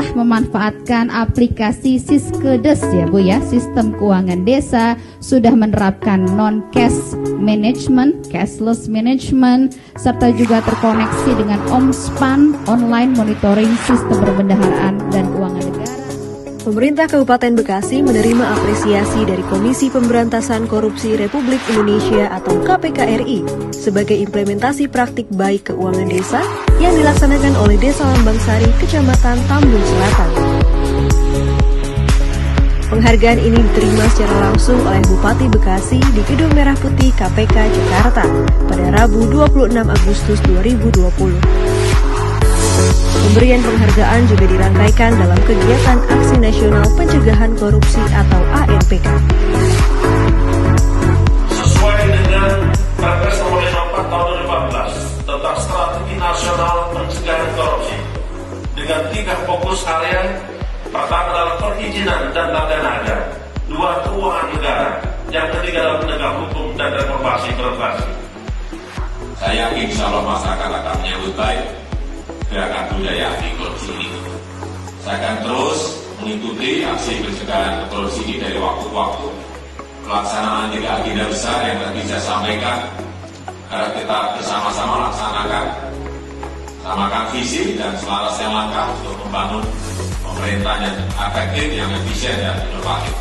telah memanfaatkan aplikasi Siskedes ya Bu ya, sistem keuangan desa, sudah menerapkan non-cash management, cashless management, serta juga terkoneksi dengan OMSPAN, online monitoring sistem perbendaharaan dan keuangan negara. Pemerintah Kabupaten Bekasi menerima apresiasi dari Komisi Pemberantasan Korupsi Republik Indonesia atau KPK RI sebagai implementasi praktik baik keuangan desa yang dilaksanakan oleh Desa Lambang Sari, Kecamatan Tambun Selatan. Penghargaan ini diterima secara langsung oleh Bupati Bekasi di Gedung Merah Putih KPK Jakarta pada Rabu 26 Agustus 2020. Pemberian penghargaan juga dirangkaikan dalam kegiatan Aksi Nasional Pencegahan Korupsi atau ANPK. Sesuai dengan Perpres Nomor 54 Tahun 2014 tentang Strategi Nasional Pencegahan Korupsi dengan 3 fokus area. Pertama adalah perizinan dan tata niaga, 2 keuangan negara, yang ketiga adalah penegak hukum dan reformasi birokrasi. Saya yakin insya Allah masyarakat akan menyambut baik gerakan budaya anti korupsi ini. Saya akan terus mengikuti aksi pencegahan korupsi ini dari waktu ke waktu. Pelaksanaan 3 agenda besar yang tadi saya sampaikan, agar kita bersama-sama laksanakan, samakan visi dan selarasnya langkah untuk membangun pemerintahan yang efektif, yang efisien dan inovatif,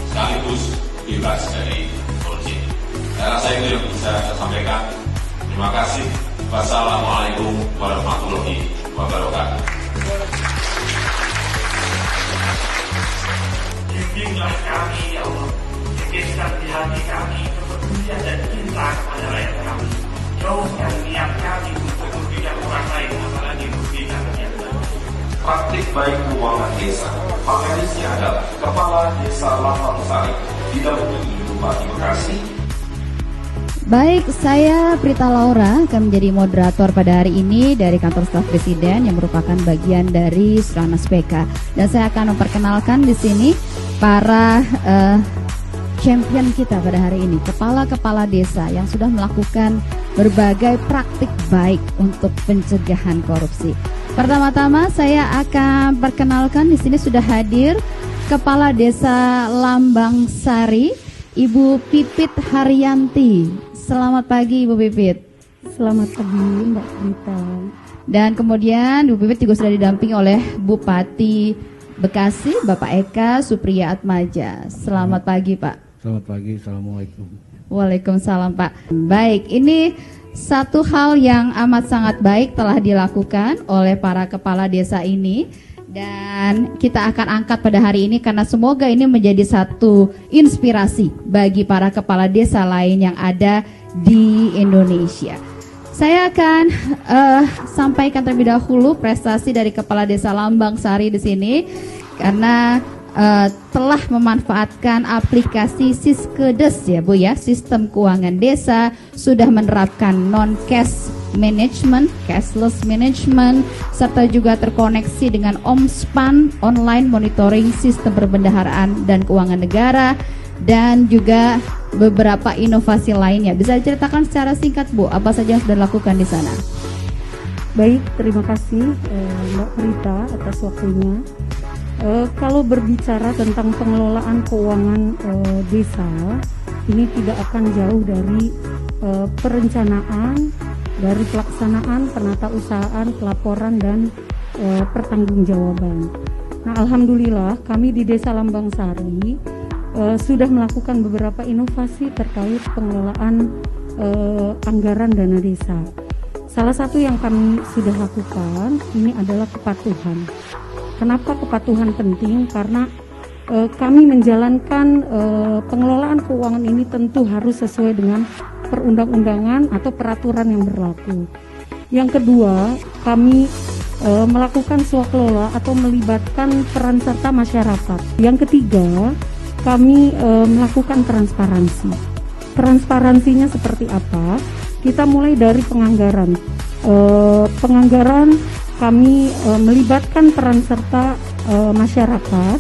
sekaligus bebas dari korupsi. Saya rasa itu yang bisa saya sampaikan. Terima kasih. Wassalamualaikum warahmatullahi wabarakatuh. Bimbinglah kami, ya Allah. Tegaskan di hati kami kepedulian dan cinta kepada rakyat kami. Jauhkan niat kami untuk merugikan orang lain, apalagi merugikan rakyat kami. Praktik baik keuangan desa. Pengelisnya adalah Kepala Desa Lambang Sari, didampingi Bupati Bekasi. Baik, saya Prita Laura akan menjadi moderator pada hari ini dari Kantor Staf Presiden yang merupakan bagian dari Suranas PK. Dan saya akan memperkenalkan di sini para champion kita pada hari ini, kepala-kepala desa yang sudah melakukan berbagai praktik baik untuk pencegahan korupsi. Pertama-tama saya akan perkenalkan di sini sudah hadir Kepala Desa Lambang Sari, Ibu Pipit Haryanti. Selamat pagi Ibu Pipit. Selamat pagi Mbak Prita. Dan kemudian Ibu Pipit juga sudah didampingi oleh Bupati Bekasi, Bapak Eka Supriya Atmaja. Selamat pagi Pak. Selamat pagi, Assalamualaikum. Waalaikumsalam Pak. Baik, ini satu hal yang amat sangat baik telah dilakukan oleh para kepala desa ini. Dan kita akan angkat pada hari ini karena semoga ini menjadi satu inspirasi bagi para kepala desa lain yang ada di Indonesia. Saya akan sampaikan terlebih dahulu prestasi dari Kepala Desa Lambang Sari di sini karena telah memanfaatkan aplikasi Siskedes ya Bu ya, sistem keuangan desa, sudah menerapkan non-cash management, cashless management, serta juga terkoneksi dengan OMSPAN, online monitoring sistem perbendaharaan dan keuangan negara, dan juga beberapa inovasi lainnya. Bisa diceritakan secara singkat Bu, apa saja yang sudah dilakukan di sana? Baik, terima kasih Mbak Prita atas waktunya. Kalau berbicara tentang pengelolaan keuangan desa, ini tidak akan jauh dari perencanaan, dari pelaksanaan, penatausahaan, pelaporan, dan pertanggungjawaban. Nah, alhamdulillah kami di Desa Lambang Sari sudah melakukan beberapa inovasi terkait pengelolaan anggaran dana desa. Salah satu yang kami sudah lakukan ini adalah kepatuhan. Kenapa kepatuhan penting? Karena kami menjalankan pengelolaan keuangan ini tentu harus sesuai dengan perundang-undangan atau peraturan yang berlaku. Yang kedua, kami melakukan swakelola atau melibatkan peran serta masyarakat. Yang ketiga, kami melakukan transparansi. Transparansinya seperti apa? Kita mulai dari penganggaran. Penganggaran kami melibatkan peran serta masyarakat,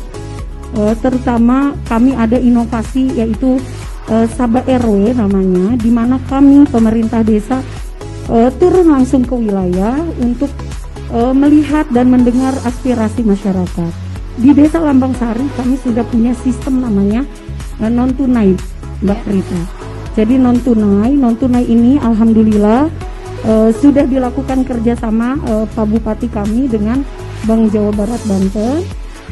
terutama kami ada inovasi yaitu Sabah RW namanya, di mana kami pemerintah desa turun langsung ke wilayah untuk melihat dan mendengar aspirasi masyarakat. Di Desa Lambang Sari kami sudah punya sistem namanya non tunai, Mbak Rita. Jadi non tunai ini alhamdulillah sudah dilakukan kerjasama Pak Bupati kami dengan Bank Jawa Barat Banten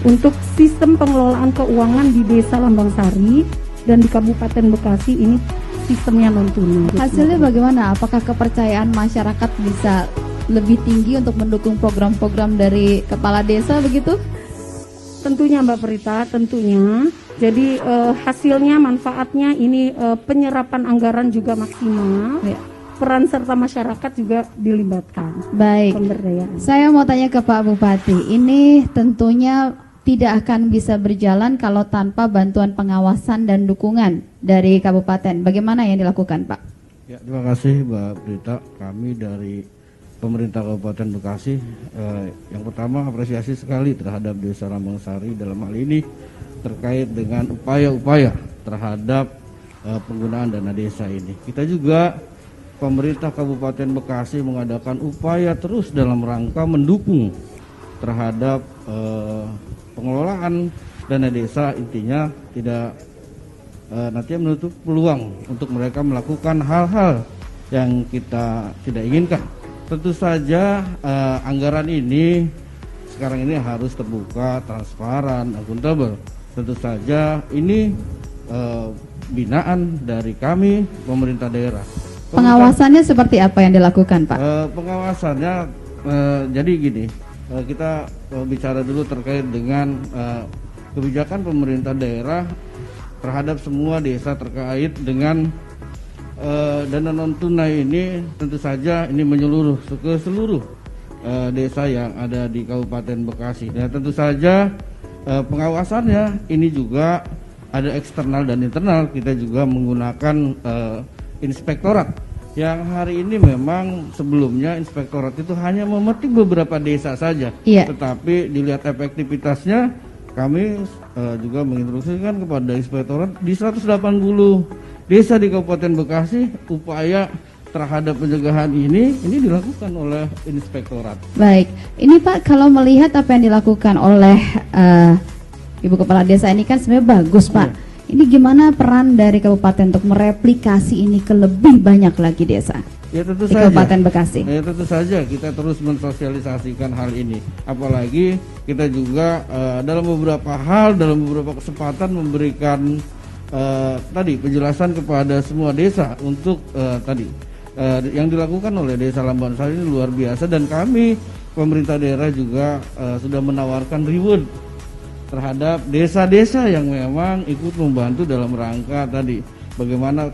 untuk sistem pengelolaan keuangan di Desa Lambang Sari dan di Kabupaten Bekasi ini sistemnya non tunai. Hasilnya bagaimana? Apakah kepercayaan masyarakat bisa lebih tinggi untuk mendukung program-program dari kepala desa begitu? Tentunya Mbak Prita, tentunya. Jadi hasilnya, manfaatnya ini penyerapan anggaran juga maksimal. Ya. Peran serta masyarakat juga dilibatkan. Baik. Pemberdayaan. Saya mau tanya ke Pak Bupati. Ini tentunya tidak akan bisa berjalan kalau tanpa bantuan pengawasan dan dukungan dari kabupaten. Bagaimana yang dilakukan, Pak? Ya, terima kasih Mbak Prita. Kami dari pemerintah Kabupaten Bekasi, yang pertama apresiasi sekali terhadap Desa Lambang Sari dalam hal ini terkait dengan upaya-upaya terhadap penggunaan dana desa ini. Kita juga pemerintah Kabupaten Bekasi mengadakan upaya terus dalam rangka mendukung terhadap pengelolaan dana desa, intinya tidak nantinya menutup peluang untuk mereka melakukan hal-hal yang kita tidak inginkan. Tentu saja anggaran ini sekarang ini harus terbuka, transparan, akuntabel. Tentu saja ini binaan dari kami pemerintah daerah. Pengawasannya seperti apa yang dilakukan, Pak? Pengawasannya jadi gini, kita bicara dulu terkait dengan kebijakan pemerintah daerah terhadap semua desa terkait dengan dana non tunai ini. Tentu saja ini menyeluruh ke seluruh desa yang ada di Kabupaten Bekasi. Dan tentu saja pengawasannya ini juga ada eksternal dan internal. Kita juga menggunakan inspektorat yang hari ini memang sebelumnya inspektorat itu hanya memetik beberapa desa saja. Iya. Tetapi dilihat efektivitasnya, kami juga menginstruksikan kepada inspektorat di 180 desa di Kabupaten Bekasi, upaya terhadap pencegahan ini dilakukan oleh inspektorat. Baik, ini Pak, kalau melihat apa yang dilakukan oleh Ibu Kepala Desa ini kan sebenarnya bagus, Pak. Ini gimana peran dari kabupaten untuk mereplikasi ini ke lebih banyak lagi desa? Ya tentu di saja. Kabupaten Bekasi. Ya tentu saja kita terus mensosialisasikan hal ini. Apalagi kita juga dalam beberapa hal, dalam beberapa kesempatan memberikan tadi penjelasan kepada semua desa untuk yang dilakukan oleh Desa Lambang Sari ini luar biasa, dan kami pemerintah daerah juga sudah menawarkan reward terhadap desa-desa yang memang ikut membantu dalam rangka tadi bagaimana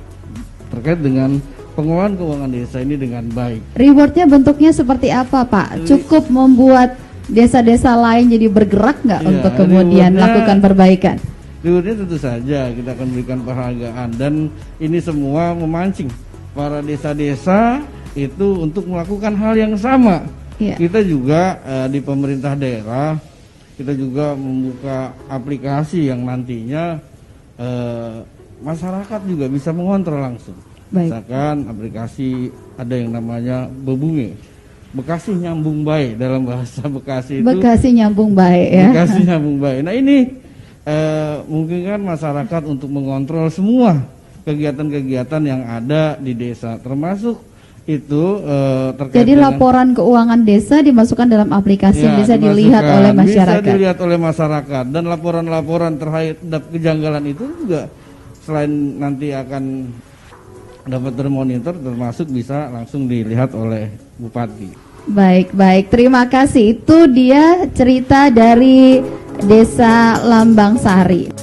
terkait dengan pengelolaan keuangan desa ini dengan baik. Rewardnya bentuknya seperti apa, Pak? Cukup membuat desa-desa lain jadi bergerak nggak untuk kemudian melakukan perbaikan? Rewardnya tentu saja kita akan berikan penghargaan, dan ini semua memancing para desa-desa itu untuk melakukan hal yang sama. Iya. Kita juga di pemerintah daerah kita juga membuka aplikasi yang nantinya masyarakat juga bisa mengontrol langsung. Baik. Misalkan aplikasi ada yang namanya Bebunge, Bekasi Nyambung Baik, dalam bahasa Bekasi itu Bekasi Nyambung Baik ya. Bekasi Nyambung Baik. Nah ini mungkin kan masyarakat untuk mengontrol semua kegiatan-kegiatan yang ada di desa, termasuk itu terkait jadi dengan, laporan keuangan desa dimasukkan dalam aplikasi yang bisa dilihat oleh masyarakat. Bisa dilihat oleh masyarakat, dan laporan-laporan terhadap kejanggalan itu juga selain nanti akan dapat termonitor, termasuk bisa langsung dilihat oleh Bupati. Baik, terima kasih. Itu dia cerita dari Desa Lambang Sari.